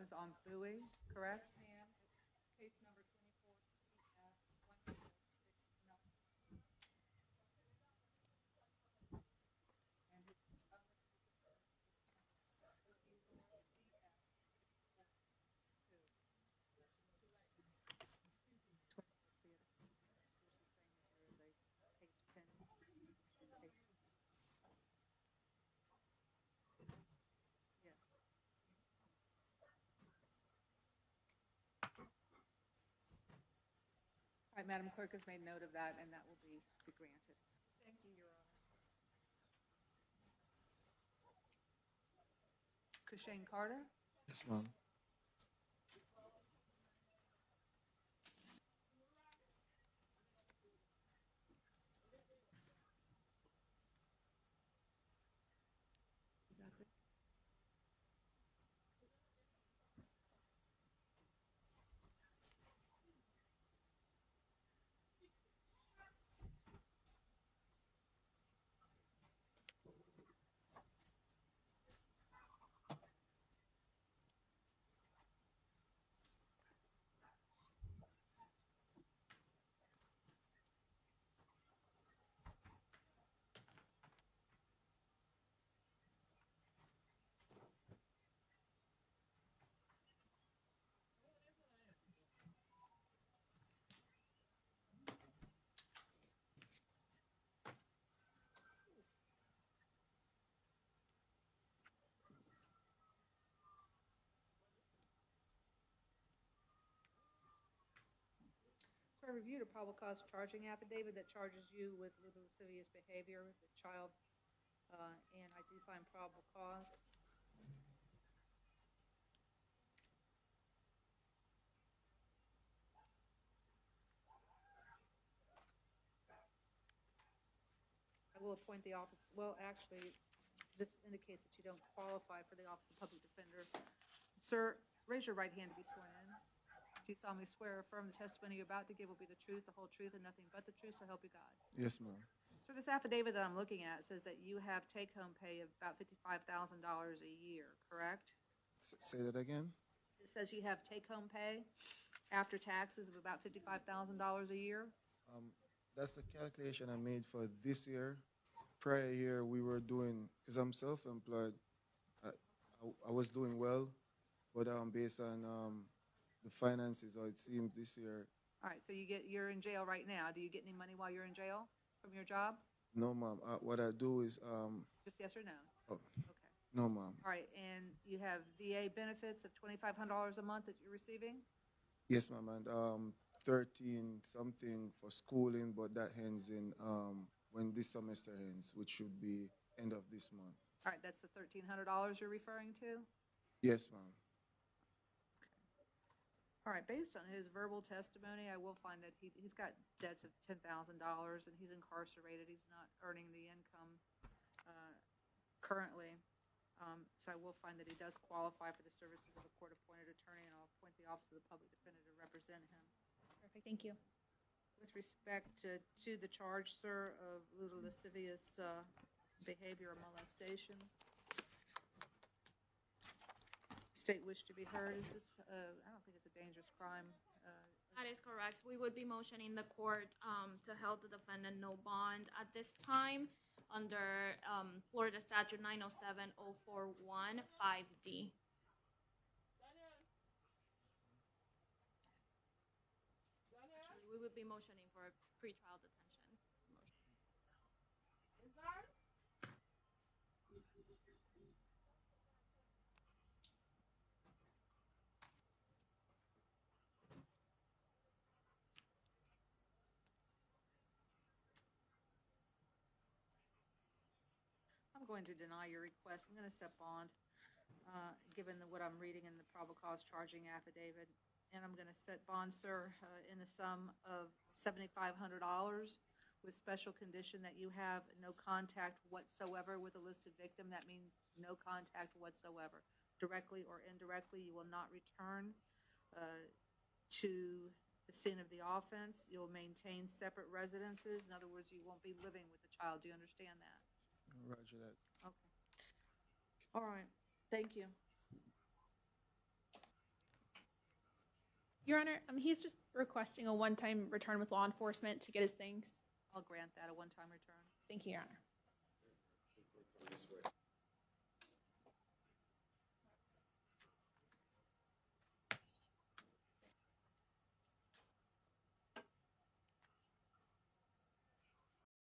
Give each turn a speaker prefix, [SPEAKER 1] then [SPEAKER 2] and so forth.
[SPEAKER 1] was on Bowie, correct?
[SPEAKER 2] Ma'am, case number 24 and his other two.
[SPEAKER 1] 24 CF. What she's saying is there is a case pending. Case- Yeah. All right, Madam Clerk has made note of that, and that will be granted.
[SPEAKER 2] Thank you, Your Honor.
[SPEAKER 1] Kushane Carter?
[SPEAKER 3] Yes, ma'am.
[SPEAKER 1] Exactly. So I reviewed a probable cause charging affidavit that charges you with little lascivious behavior with the child, and I do find probable cause. I will appoint the office, well, actually, this indicates that you don't qualify for the Office of Public Defender. Sir, raise your right hand to be sworn in. Do you solemnly swear or affirm the testimony you're about to give will be the truth, the whole truth, and nothing but the truth, so help you God?
[SPEAKER 3] Yes, ma'am.
[SPEAKER 1] So this affidavit that I'm looking at says that you have take-home pay of about $55,000 a year, correct?
[SPEAKER 3] Say that again.
[SPEAKER 1] It says you have take-home pay after taxes of about $55,000 a year?
[SPEAKER 3] That's the calculation I made for this year. Prior year, we were doing, because I'm self-employed, I was doing well, but based on the finances, or it seemed this year,
[SPEAKER 1] All right, so you're in jail right now. Do you get any money while you're in jail from your job?
[SPEAKER 3] no, ma'am. What I do is,
[SPEAKER 1] Just yes or no?
[SPEAKER 3] oh,
[SPEAKER 1] Okay.
[SPEAKER 3] no, ma'am.
[SPEAKER 1] All right, and you have VA benefits of $2,500 a month that you're receiving?
[SPEAKER 3] Yes, ma'am. And 13 something for schooling, but that ends in when this semester ends, which should be end of this month.
[SPEAKER 1] All right, that's the $1,300 you're referring to?
[SPEAKER 3] Yes, ma'am.
[SPEAKER 1] All right, based on his verbal testimony, I will find that he's got debts of $10,000 and he's incarcerated. He's not earning the income currently. So I will find that he does qualify for the services of a court-appointed attorney, and I'll appoint the Office of the Public Defender to represent him.
[SPEAKER 4] Perfect, thank you.
[SPEAKER 1] With respect to the charge, sir, of little lascivious behavior or molestation, state wish to be heard. Is this, I don't think it's a dangerous crime.
[SPEAKER 4] That is correct. We would be motioning the court to hold the defendant no bond at this time under Florida Statute 907041 5D. Actually, we would be motioning for a pretrial detention motion.
[SPEAKER 1] I'm going to deny your request. I'm going to set bond, given what I'm reading in the probable cause charging affidavit. And I'm going to set bond, sir, in the sum of $7,500 with special condition that you have no contact whatsoever with a listed victim. That means no contact whatsoever. Directly or indirectly, you will not return to the scene of the offense. You'll maintain separate residences. In other words, you won't be living with the child. Do you understand that?
[SPEAKER 3] Roger that.
[SPEAKER 1] Okay. All right. Thank you.
[SPEAKER 5] Your Honor, he's just requesting a one-time return with law enforcement to get his things.
[SPEAKER 1] I'll grant that a one-time return.
[SPEAKER 5] Thank you, Your Honor.